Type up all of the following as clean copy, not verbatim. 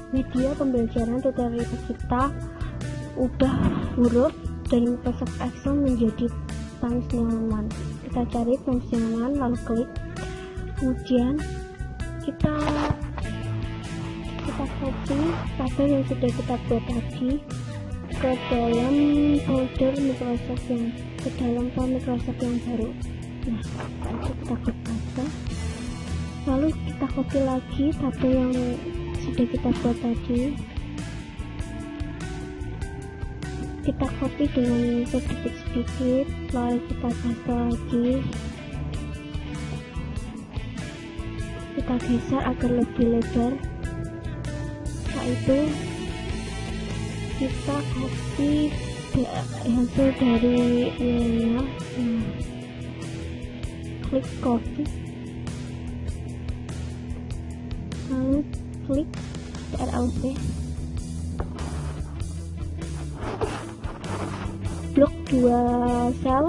Media pembelajaran tutorial kita ubah huruf dari Microsoft Excel menjadi Times New Roman. Kita cari Times New Roman, lalu klik. Kemudian kita copy tabel yang sudah kita buat tadi ke dalam folder Microsoft ke dalam file Microsoft yang baru. Nah, setelah kita klik paste, lalu kita copy lagi tabel yang sudah kita buat tadi, kita copy dengan sedikit-sedikit, lalu kita paste lagi, kita geser agar lebih lebar. Setelah itu kita copy hasil dari nilainya. Klik copy, lalu klik CTRL+C, blok 2 sel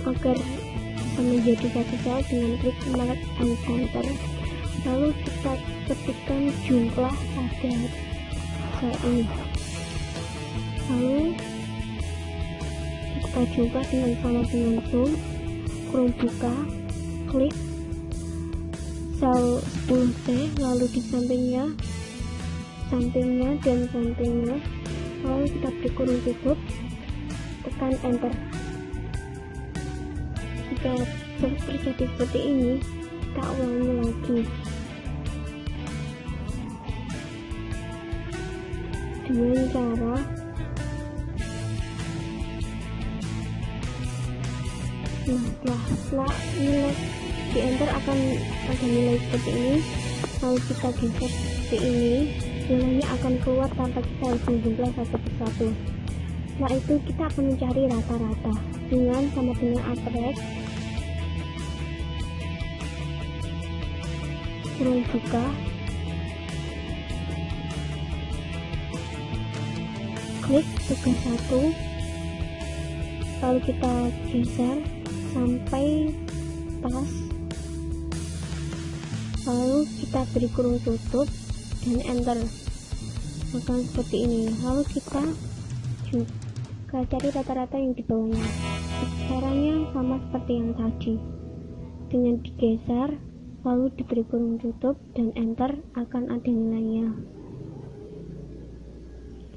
agar bisa menjadi satu sel dengan klik Alt and Enter. Lalu kita ketikkan jumlah pada sel ini, lalu kita jumlah dengan sama dengan zoom, kurung buka, klik sel 10C, lalu di sampingnya dan sampingnya, lalu kita beri kurung tutup, tekan enter. Jika terjadi seperti ini, kita ulangi lagi dengan cara setelah nilai di enter akan ada nilai seperti ini, lalu kita geser seperti ini, nilainya akan keluar tanpa kita harus menjumlah satu persatu. Setelah itu kita akan mencari rata-rata dengan sama dengan Alt+, kurung buka, klik tugas 1, lalu kita geser sampai pas, lalu kita beri kurung tutup dan enter, akan seperti ini. Lalu kita cari rata-rata yang di bawahnya. Caranya sama seperti yang tadi, dengan digeser lalu diberi kurung tutup dan enter, akan ada nilainya.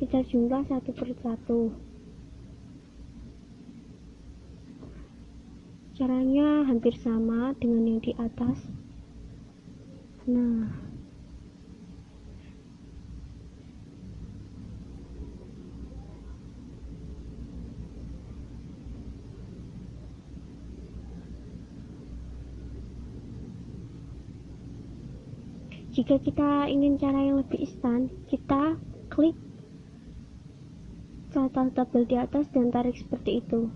Kita jumlah satu persatu. Caranya hampir sama dengan yang di atas. Nah, jika kita ingin cara yang lebih instan, kita klik tabel di atas dan tarik seperti itu.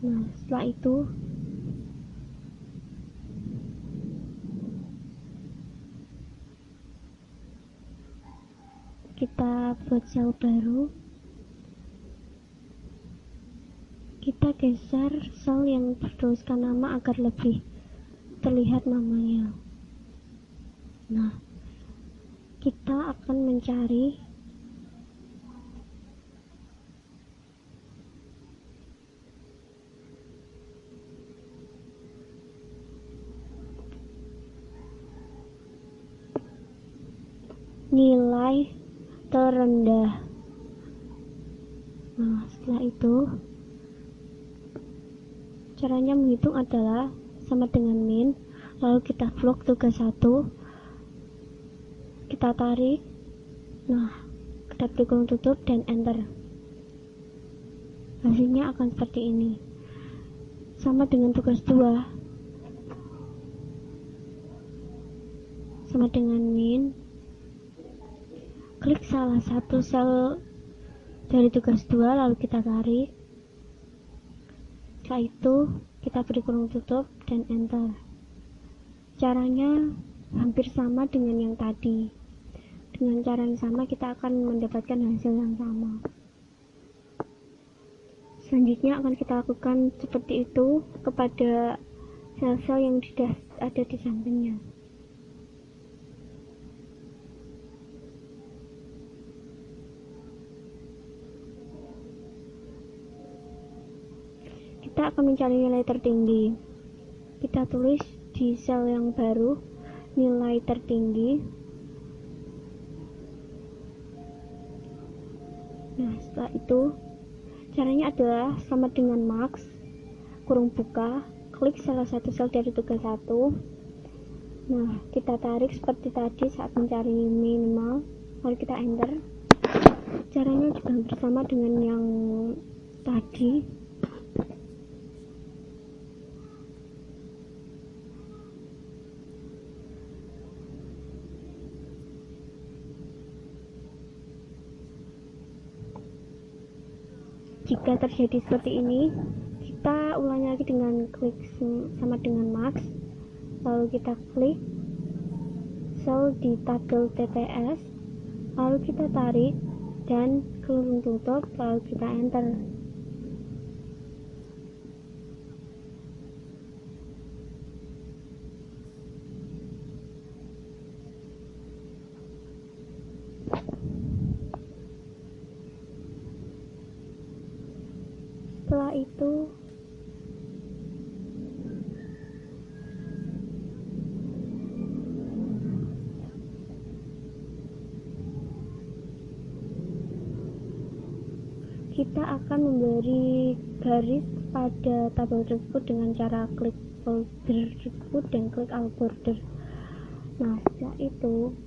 Nah, setelah itu kita buat sel baru, kita geser sel yang bertuliskan nama agar lebih terlihat namanya. Nah, kita akan mencari nilai terendah. Nah, setelah itu caranya menghitung adalah sama dengan min, lalu kita blok tugas 1, kita tarik, nah kita beri kurung tutup dan enter, hasilnya akan seperti ini. Sama dengan tugas 2, sama dengan min, klik salah satu sel dari tugas 2 lalu kita tarik, setelah itu kita beri kurung tutup dan enter. Caranya hampir sama dengan yang tadi. Dengan cara yang sama kita akan mendapatkan hasil yang sama. Selanjutnya akan kita lakukan seperti itu kepada sel-sel yang sudah ada di sampingnya. kita akan mencari nilai tertinggi. Kita tulis di sel yang baru nilai tertinggi. Nah, setelah itu caranya adalah sama dengan max kurung buka, klik salah satu sel dari tugas 1. Nah, kita tarik seperti tadi saat mencari minimal, lalu kita enter. Caranya juga hampir sama dengan yang tadi. Jika terjadi seperti ini, kita ulangi lagi dengan klik sama dengan max, lalu kita klik sel di tabel TTS, lalu kita tarik dan kurung tutup, lalu kita enter. Setelah itu kita akan memberi garis pada tabel tersebut dengan cara klik folder tersebut dan klik all border. Nah, setelah itu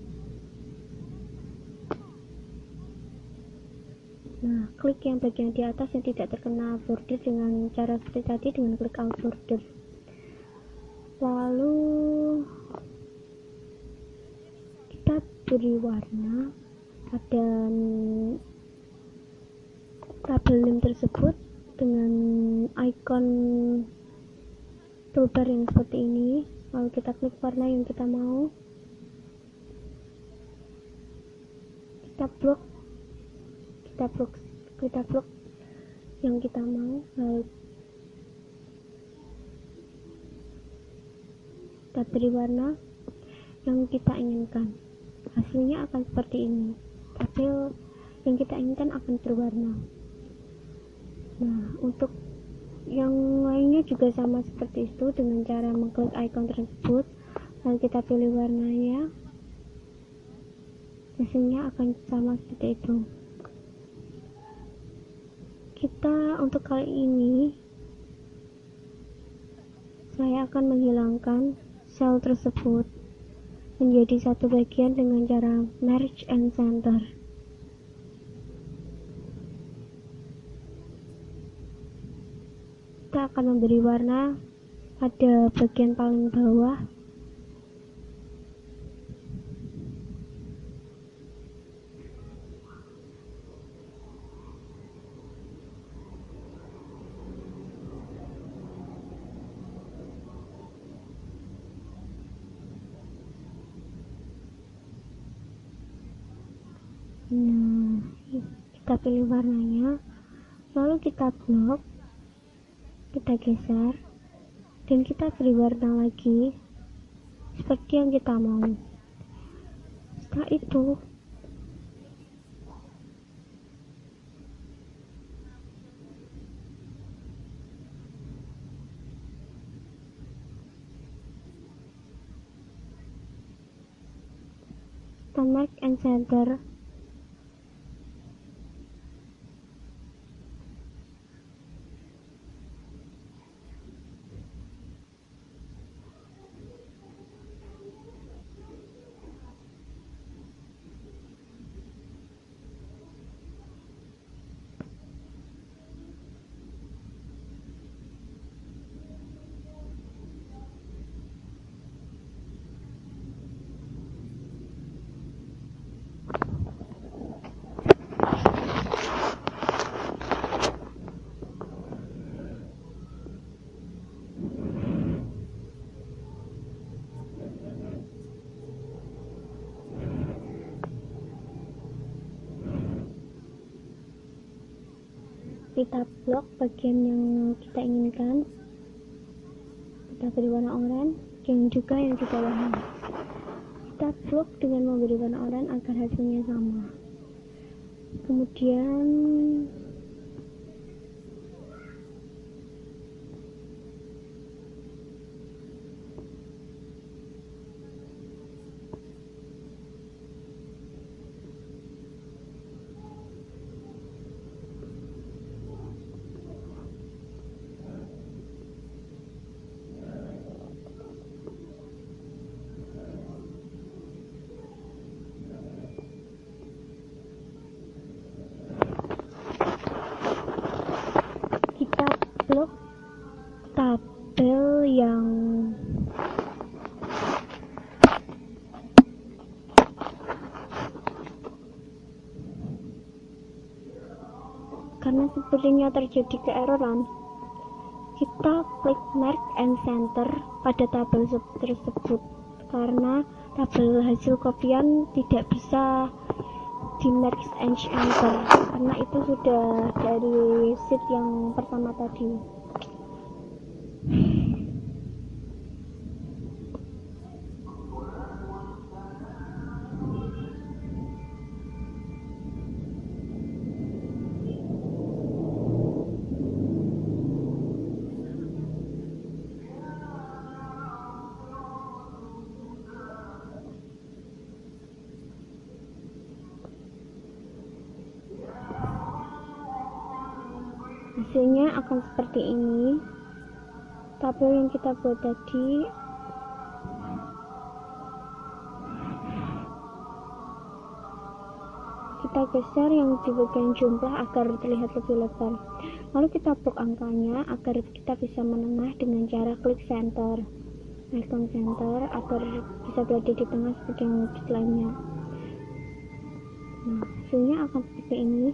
klik yang bagian di atas yang tidak terkena border dengan cara seperti tadi dengan klik all border. Lalu kita beri warna pada tabel name tersebut dengan icon toolbar yang seperti ini, lalu kita klik warna yang kita mau, kita blok yang kita mau, lalu kita beri warna yang kita inginkan. Hasilnya akan seperti ini, tabel yang kita inginkan akan berwarna. Nah, untuk yang lainnya juga sama seperti itu dengan cara mengklik icon tersebut, lalu kita pilih warnanya, hasilnya akan sama seperti itu. Kita untuk kali ini saya akan menghilangkan sel tersebut menjadi satu bagian dengan cara merge and center. Kita akan memberi warna pada bagian paling bawah. Nah, kita pilih warnanya, lalu kita blok, kita geser, dan kita beri warna lagi seperti yang kita mau. Setelah itu kita merge and center. Kita blok bagian yang kita inginkan, kita beri warna oranye yang juga yang di bawahnya. Kita blok dengan memberi warna oranye agar hasilnya sama. Kemudian tabel yang karena sepertinya terjadi keeroran, kita klik merge and center pada tabel tersebut karena tabel hasil kopian tidak bisa di merge and enter karena itu sudah dari sheet yang pertama tadi. Hasilnya akan seperti ini. Tabel yang kita buat tadi kita geser yang di bagian jumlah agar terlihat lebih lebar, lalu kita blok angkanya agar kita bisa menengah dengan cara klik center, icon center agar bisa berada di tengah seperti yang lainnya. Nah, hasilnya akan seperti ini.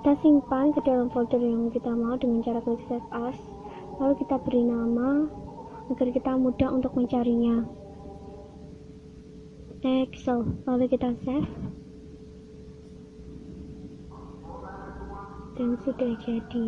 Kita simpan ke dalam folder yang kita mau dengan cara klik save as, lalu kita beri nama agar kita mudah untuk mencarinya, Excel, lalu kita save dan sudah jadi.